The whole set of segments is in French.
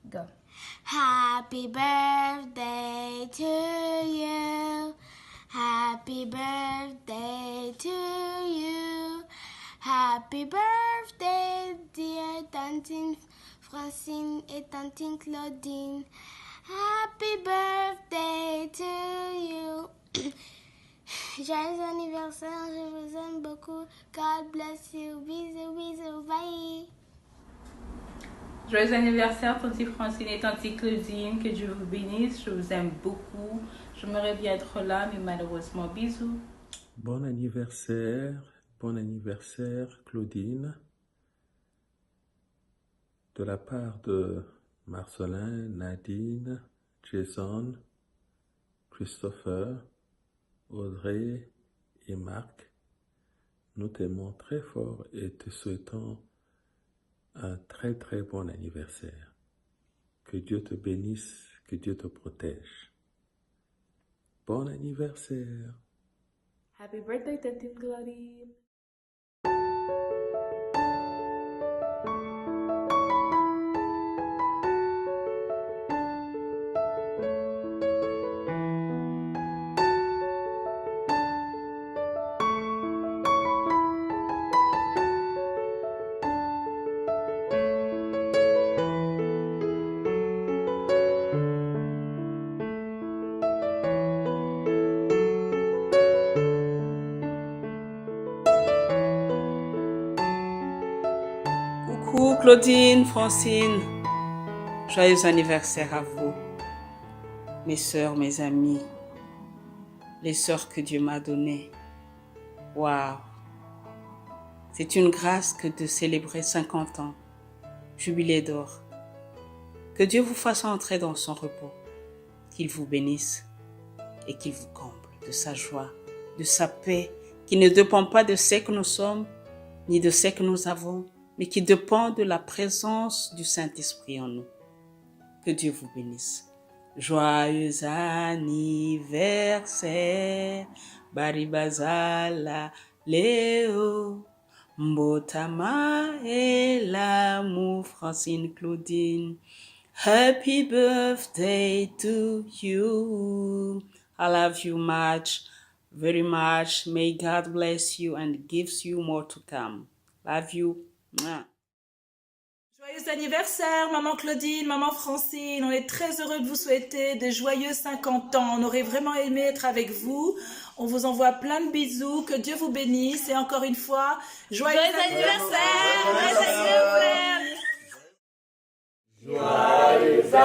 Go. Happy birthday to you. Happy birthday to you. Happy birthday, dear Tantine Francine et Tantine Claudine. Happy birthday to you. Joyeux anniversaire, je vous aime beaucoup. God bless you. Bisous, bisous, bye. Joyeux anniversaire, Tante Francine et Tante Claudine. Que Dieu vous bénisse. Je vous aime beaucoup. J'aimerais bien être là, mais malheureusement, bisous. Bon anniversaire, Claudine. De la part de Marcelin, Nadine, Jason, Christopher, Audrey et Marc, nous t'aimons très fort et te souhaitons un très très bon anniversaire. Que Dieu te bénisse, que Dieu te protège. Bon anniversaire. Happy birthday, Tante Claudine. Coucou Claudine, Francine, joyeux anniversaire à vous, mes sœurs, mes amis, les sœurs que Dieu m'a données. Waouh! C'est une grâce que de célébrer 50 ans, jubilé d'or. Que Dieu vous fasse entrer dans son repos, qu'il vous bénisse et qu'il vous comble de sa joie, de sa paix, qui ne dépend pas de ce que nous sommes, ni de ce que nous avons, mais qui dépend de la présence du Saint-Esprit en nous. Que Dieu vous bénisse. Joyeux anniversaire, Baribazala Léo, Mbotama et l'amour, Francine Claudine. Happy birthday to you. I love you much, very much. May God bless you and gives you more to come. Love you. Joyeux anniversaire, maman Claudine, maman Francine. On est très heureux de vous souhaiter des joyeux 50 ans. On aurait vraiment aimé être avec vous. On vous envoie plein de bisous. Que Dieu vous bénisse. Et encore une fois, joyeux anniversaire. Joyeux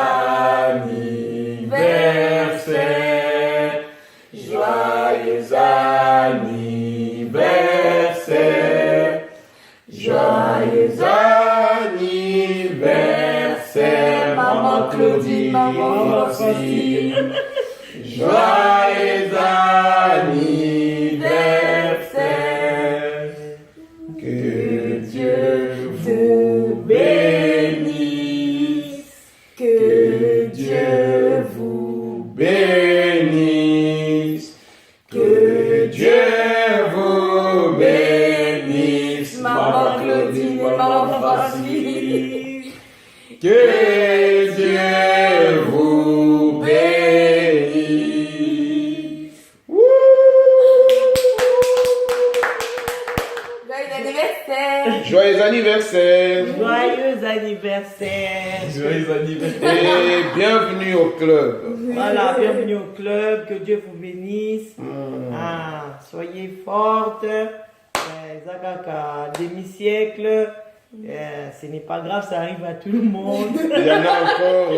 anniversaire. Joyeux anniversaire. Joyeux anniversaire, maman Claudine, maman Francine. Joyeux anniversaire. Que Dieu vous bénisse. Que Dieu vous bénisse. Que Dieu vous bénisse. Maman Claudine et maman Francine. Que Dieu vous bénisse. Joyeux anniversaire. Joyeux anniversaire. Joyeux anniversaire. Joyeux anniversaire. Et bienvenue au club. Voilà, bienvenue au club. Que Dieu vous bénisse. Ah, soyez fortes. Zakaka, demi-siècle. Ce n'est pas grave, ça arrive à tout le monde. Il y en a encore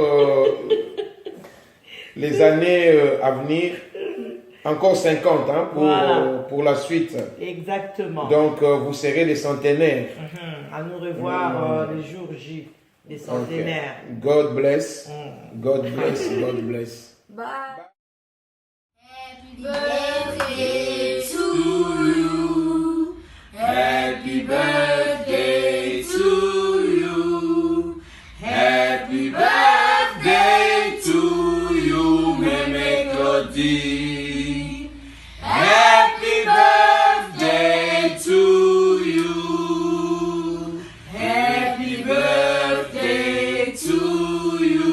les années à venir. Encore 50 hein, pour la suite. Exactement. Donc vous serez des centenaires. À nous revoir le jour J, des centenaires. Okay. God bless. God bless. God bless. Bye. Happy birthday to you. Happy birthday to you. Happy birthday to you, Mémé Claudine. Happy birthday to you. Happy birthday to you.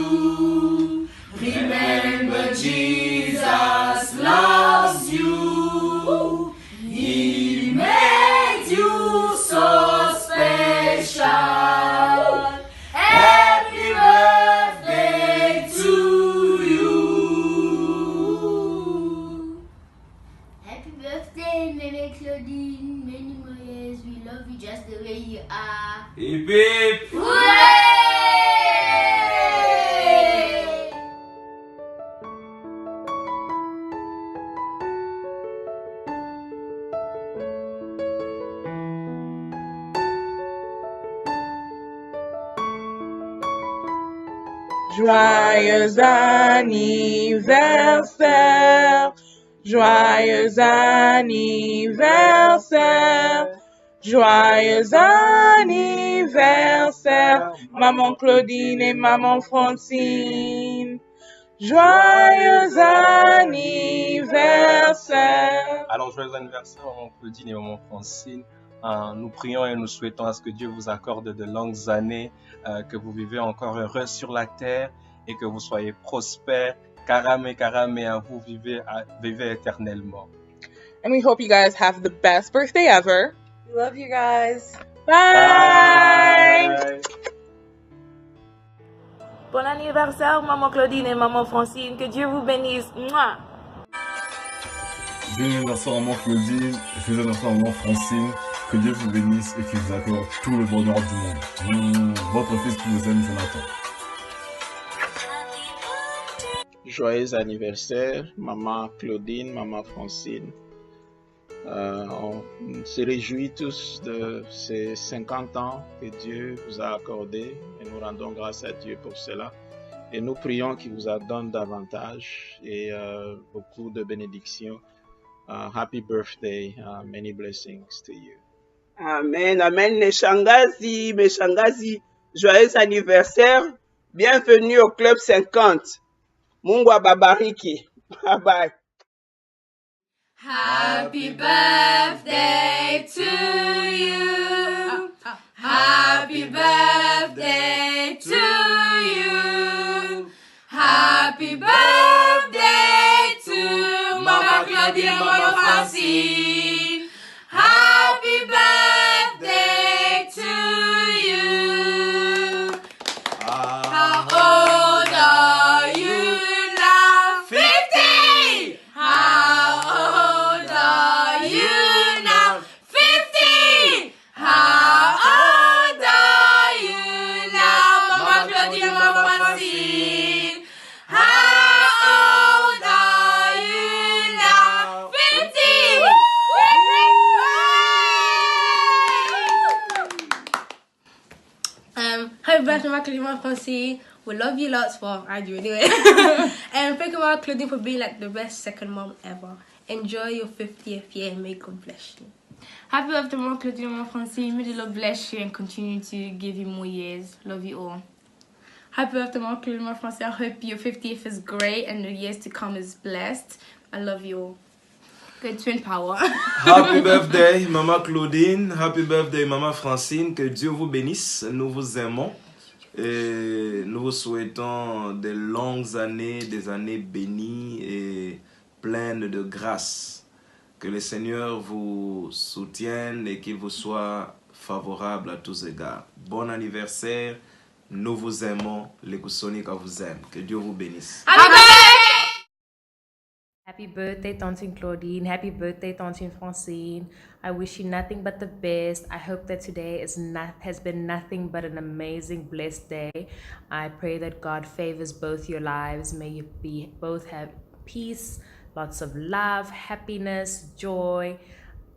Joyeux anniversaire, joyeux anniversaire, joyeux anniversaire, Maman Claudine et Maman Francine. Joyeux anniversaire. Alors, joyeux anniversaire, Maman Claudine et Maman Francine. Nous prions et nous souhaitons à ce que Dieu vous accorde de longues années, que vous vivez encore heureux sur la terre et que vous soyez prospères. Carame, carame, à vous vivez éternellement. And we hope you guys have the best birthday ever. We love you guys. Bye. Bye. Bon anniversaire, Maman Claudine et Maman Francine. Que Dieu vous bénisse. Mouah. Joyeux anniversaire, Maman Claudine. Joyeux anniversaire, Maman Francine. Que Dieu vous bénisse et qu'il vous accorde tout le bonheur du monde. Votre fils qui vous aime, Jonathan. Joyeux anniversaire, Maman Claudine, Maman Francine. On se réjouit tous de ces 50 ans que Dieu vous a accordés et nous rendons grâce à Dieu pour cela. Et nous prions qu'il vous en donne davantage et beaucoup de bénédictions. Happy birthday, many blessings to you. Amen, amen. Mes shangazi, joyeux anniversaire. Bienvenue au Club 50. Mungu ababariki. Bye bye. Happy birthday to you. Happy birthday to you. Happy birthday to Mama Claudine and Mama Francine. Happy birthday to you. How old are you now? 50. How old are you now? 50. How old are you now? Mama Claudine and Mama Francine. How old are you now? 50. Happy birthday, Mama Claudine, Mama Francine. We love you lots. Well, I do anyway. And thank you, Mama Claudine, for being like the best second mom ever. Enjoy your 50th year and may God bless you. Happy birthday, Mama Claudine, Mama Francine. May the Lord bless you and continue to give you more years. Love you all. Happy birthday, Mama Claudine, Mama Francine. I hope your 50th is great and the years to come is blessed. I love you all. Good twin power. Happy birthday, Maman Claudine. Happy birthday, Maman Francine. Que Dieu vous bénisse. Nous vous aimons. Et nous vous souhaitons de longues années, des années bénies et pleines de grâce. Que le Seigneur vous soutienne et qu'il vous soit favorable à tous égards. Bon anniversaire. Nous vous aimons. Les Koussonika vous aiment. Que Dieu vous bénisse. Happy birthday, Tantine Claudine. Happy birthday, Tantine Francine. I wish you nothing but the best. I hope that today has been nothing but an amazing, blessed day. I pray that God favors both your lives. May you both have peace, lots of love, happiness, joy,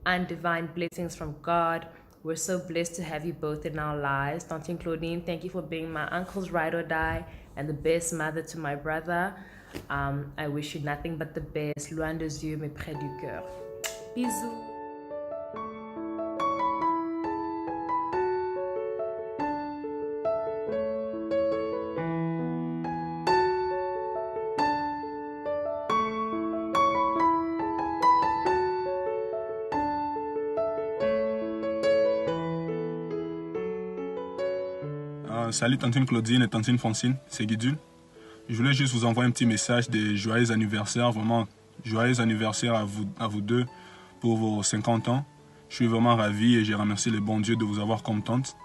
and divine blessings from God. We're so blessed to have you both in our lives. Tantine Claudine, thank you for being my uncle's ride or die and the best mother to my brother. I wish you nothing but the best, loin des yeux mais près du cœur. Bisous. Salut Tantine Claudine et Tantine Francine, c'est Guidule. Je voulais juste vous envoyer un petit message de joyeux anniversaire, vraiment joyeux anniversaire à vous deux pour vos 50 ans. Je suis vraiment ravi et je remercie le bon Dieu de vous avoir comme tante.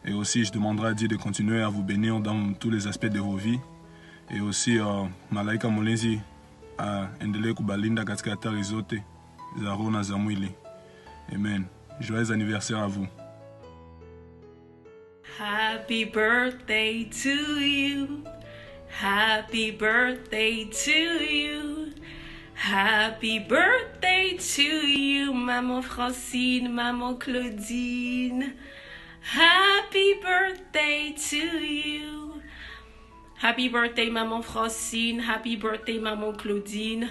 Et aussi, je demanderai à Dieu de continuer à vous bénir dans tous les aspects de vos vies. Et aussi, Malaika Molenzi, endelee kubalinda katika hatari zote za roho na za mwili. Amen. Joyeux anniversaire à vous. Happy birthday to you. Happy birthday to you. Happy birthday to you, Maman Francine, Maman Claudine. Happy birthday to you. Happy birthday, Maman Francine. Happy birthday, Maman Claudine.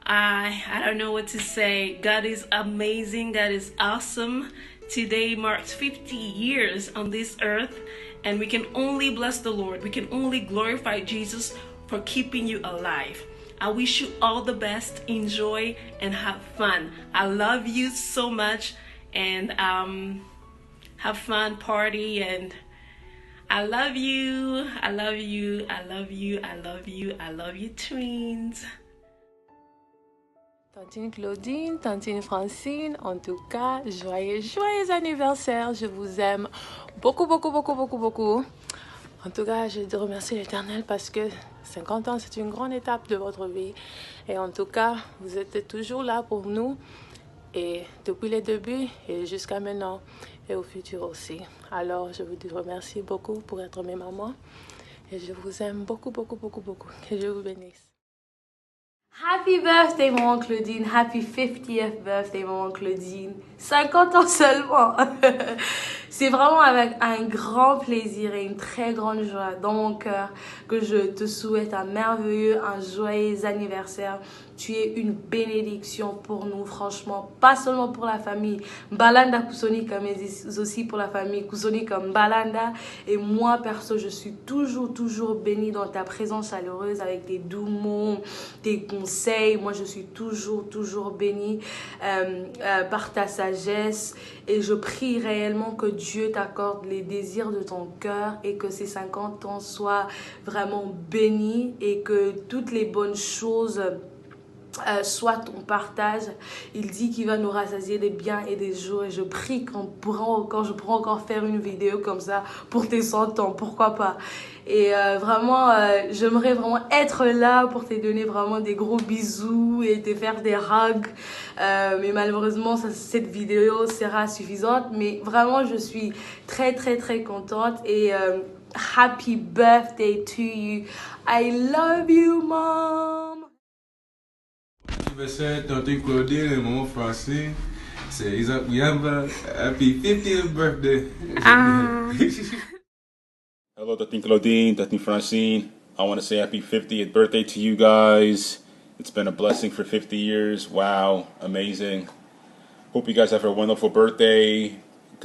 I don't know what to say. God is amazing. God is awesome. Today marks 50 years on this earth, and we can only bless the Lord. We can only glorify Jesus for keeping you alive. I wish you all the best. Enjoy and have fun. I love you so much, and have fun, party, and I love you. I love you. I love you. I love you. I love you, twins. Tantine Claudine, Tantine Francine, en tout cas, joyeux anniversaire. Je vous aime beaucoup, beaucoup, beaucoup, beaucoup, beaucoup. En tout cas, je remercie l'Éternel parce que 50 ans, c'est une grande étape de votre vie. Et en tout cas, vous êtes toujours là pour nous. Et depuis les débuts et jusqu'à maintenant et au futur aussi. Alors, je vous remercie beaucoup pour être mes mamans. Et je vous aime beaucoup, beaucoup, beaucoup, beaucoup. Que Dieu vous bénisse. Happy birthday, Maman Claudine. Happy 50th birthday, Maman Claudine. 50 ans seulement. C'est vraiment avec un grand plaisir et une très grande joie dans mon cœur que je te souhaite un merveilleux, un joyeux anniversaire. Tu es une bénédiction pour nous, franchement. Pas seulement pour la famille Balanda Kusonika, mais aussi pour la famille Kusonika Balanda. Et moi, perso, je suis toujours bénie dans ta présence chaleureuse avec tes doux mots, tes conseils. Moi, je suis toujours bénie par ta sagesse. Et je prie réellement que Dieu t'accorde les désirs de ton cœur et que ces 50 ans soient vraiment bénis et que toutes les bonnes choses soit ton partage. Il dit qu'il va nous rassasier des biens et des jours, et je prie je pourrai encore faire une vidéo comme ça pour tes 100 ans, pourquoi pas. Et vraiment, j'aimerais vraiment être là pour te donner vraiment des gros bisous et te faire des hugs. Mais malheureusement, cette vidéo sera suffisante. Mais vraiment, je suis très contente. Et happy birthday to you. I love you, Mom. Anniversaire, Tantine Claudine et Maman Francine. We have a happy 50th birthday. Hello, Tantine Claudine, Tantine Francine. I want to say happy 50th birthday to you guys. It's been a blessing for 50 years. Wow, amazing. Hope you guys have a wonderful birthday.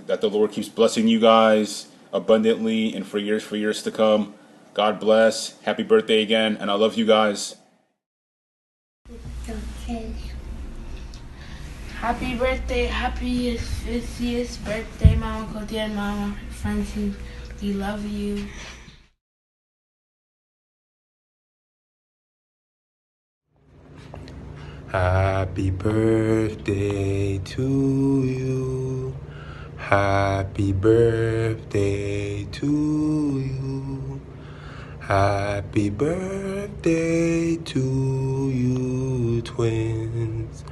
That the Lord keeps blessing you guys abundantly and for years to come. God bless. Happy birthday again, and I love you guys. Happy birthday, happy 50th birthday, Mama Claudine and Mama Francine. We love you. Happy birthday to you. Happy birthday to you. Happy birthday to you, twins.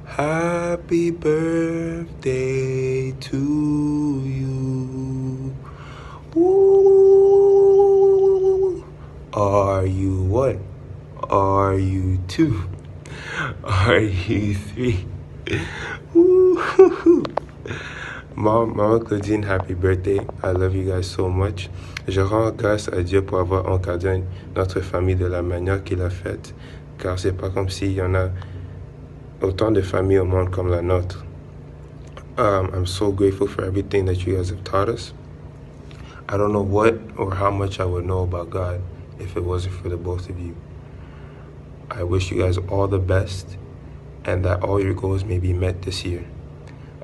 Happy birthday to you. Woo. Are you one? Are you two? Are you three? Woo. Mama Claudine, happy birthday. I love you guys so much. Je rends grâce à Dieu pour avoir encadré notre famille de la manière qu'il a faite. Car c'est pas comme s'il y en a autant de familles au monde comme la nôtre. I'm so grateful for everything that you guys have taught us. I don't know what or how much I would know about God if it wasn't for the both of you. I wish you guys all the best and that all your goals may be met this year.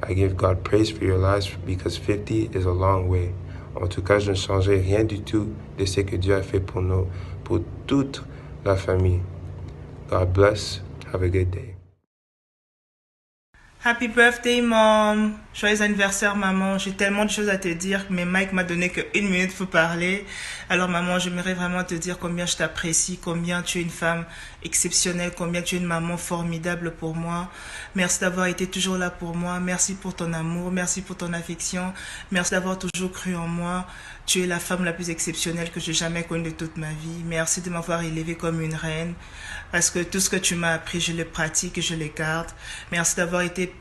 I give God praise for your lives because 50 is a long way. En tout cas, je ne changerai rien du tout de ce que Dieu a fait pour nous, pour toute la famille. God bless. Have a good day. Happy birthday, Mom. Joyeux anniversaire, maman. J'ai tellement de choses à te dire, mais Mike m'a donné que 1 minute pour parler. Alors, maman, j'aimerais vraiment te dire combien je t'apprécie, combien tu es une femme exceptionnelle, combien tu es une maman formidable pour moi. Merci d'avoir été toujours là pour moi. Merci pour ton amour. Merci pour ton affection. Merci d'avoir toujours cru en moi. Tu es la femme la plus exceptionnelle que j'ai jamais connue de toute ma vie. Merci de m'avoir élevée comme une reine. Parce que tout ce que tu m'as appris, je le pratique et je le garde. Merci d'avoir été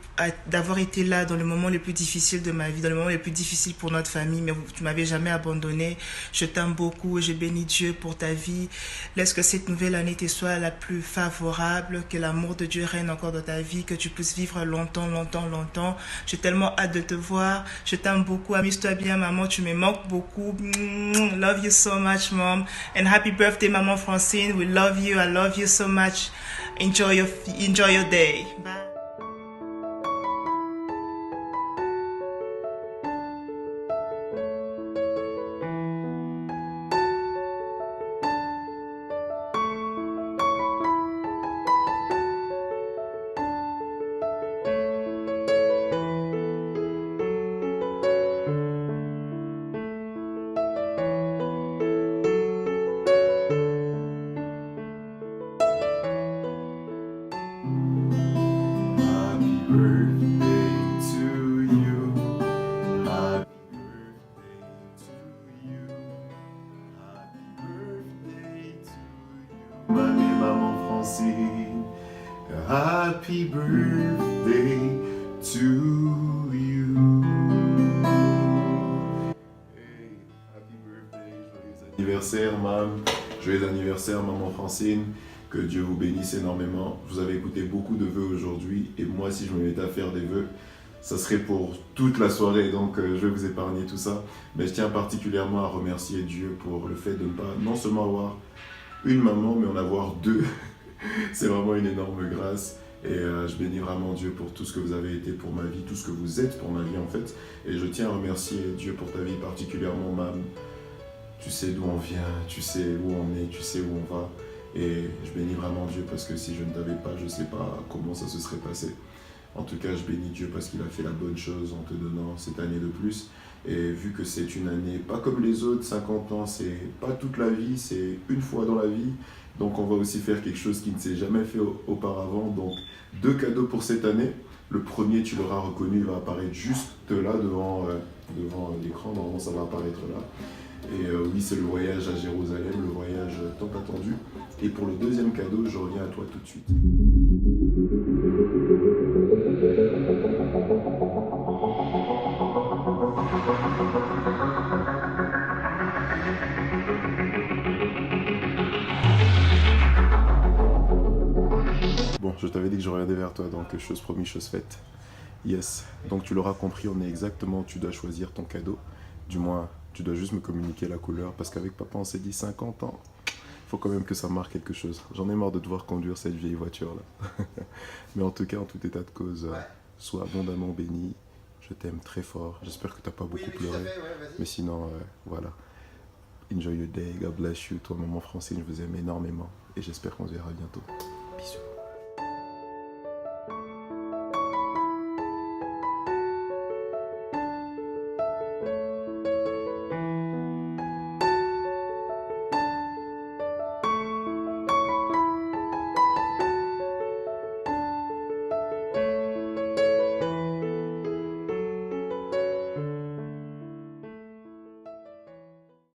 là dans le moment le plus difficile de ma vie, dans le moment le plus difficile pour notre famille, mais tu m'avais jamais abandonné. Je t'aime beaucoup et je bénis Dieu pour ta vie. Laisse que cette nouvelle année te soit la plus favorable, que l'amour de Dieu règne encore dans ta vie, que tu puisses vivre longtemps, longtemps, longtemps. J'ai tellement hâte de te voir. Je t'aime beaucoup. Amuse-toi bien, maman. Tu me manques beaucoup. Love you so much, mom. And happy birthday, maman Francine. We love you. I love you so much. Enjoy your day. Bye. Happy birthday to you. Hey, happy birthday, joyeux anniversaire, mam. Joyeux anniversaire, maman Francine. Que Dieu vous bénisse énormément. Vous avez écouté beaucoup de vœux aujourd'hui. Et moi, si je me mettais à faire des vœux, ça serait pour toute la soirée. Donc, je vais vous épargner tout ça. Mais je tiens particulièrement à remercier Dieu pour le fait de ne pas non seulement avoir une maman, mais en avoir deux. C'est vraiment une énorme grâce. Et je bénis vraiment Dieu pour tout ce que vous avez été pour ma vie, tout ce que vous êtes pour ma vie en fait. Et je tiens à remercier Dieu pour ta vie, particulièrement mam. Tu sais d'où on vient, tu sais où on est, tu sais où on va. Et je bénis vraiment Dieu parce que si je ne t'avais pas, je ne sais pas comment ça se serait passé. En tout cas, je bénis Dieu parce qu'il a fait la bonne chose en te donnant cette année de plus. Et vu que c'est une année pas comme les autres, 50 ans, c'est pas toute la vie, c'est une fois dans la vie. Donc on va aussi faire quelque chose qui ne s'est jamais fait auparavant. Donc 2 cadeaux pour cette année. Le premier, tu l'auras reconnu, il va apparaître juste là devant l'écran. Normalement, ça va apparaître là. Et oui, c'est le voyage à Jérusalem, le voyage tant attendu. Et pour le deuxième cadeau, je reviens à toi tout de suite. Bon, je t'avais dit que je reviendrais vers toi, donc chose promise, chose faite. Yes, donc tu l'auras compris, on est exactement, tu dois choisir ton cadeau. Du moins, tu dois juste me communiquer la couleur, parce qu'avec papa, on s'est dit 50 ans. Faut quand même que ça marque quelque chose. J'en ai marre de devoir conduire cette vieille voiture-là. Mais en tout cas, en tout état de cause, sois abondamment béni. Je t'aime très fort. J'espère que tu n'as pas beaucoup pleuré. Mais sinon, voilà. Enjoy your day. God bless you. Toi, maman Francine, je vous aime énormément. Et j'espère qu'on se verra bientôt. Bisous.